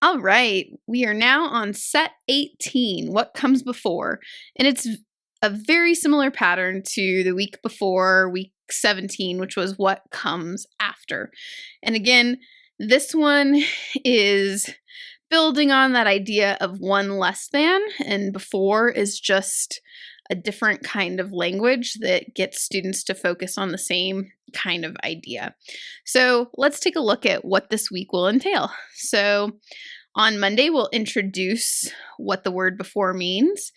All right, we are now on set 18, what comes before, and it's a very similar pattern to the week before, week 17, which was what comes after. And again, this one is building on that idea of one less than, and before is just a different kind of language that gets students to focus on the same kind of idea. So let's take a look at what this week will entail. So on Monday, we'll introduce what the word before means.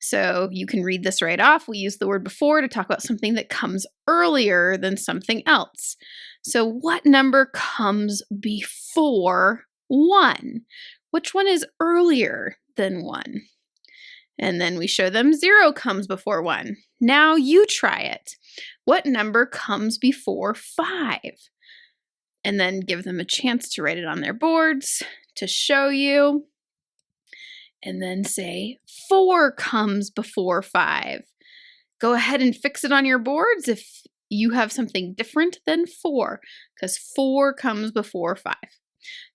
So you can read this right off. We use the word before to talk about something that comes earlier than something else. So what number comes before 1? Which one is earlier than 1? And then we show them 0 comes before 1. Now you try it. What number comes before 5? And then give them a chance to write it on their boards to show you. And then say 4 comes before 5. Go ahead and fix it on your boards if you have something different than 4, because 4 comes before 5.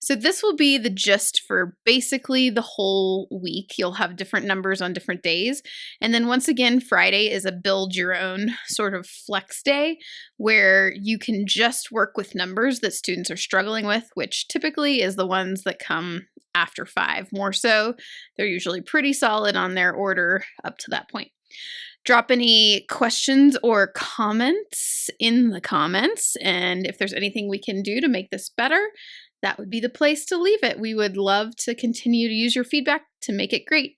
So this will be the gist for basically the whole week. You'll have different numbers on different days. And then once again, Friday is a build your own sort of flex day where you can just work with numbers that students are struggling with, which typically is the ones that come after 5. More so, they're usually pretty solid on their order up to that point. Drop any questions or comments in the comments, and if there's anything we can do to make this better, that would be the place to leave it. We would love to continue to use your feedback to make it great.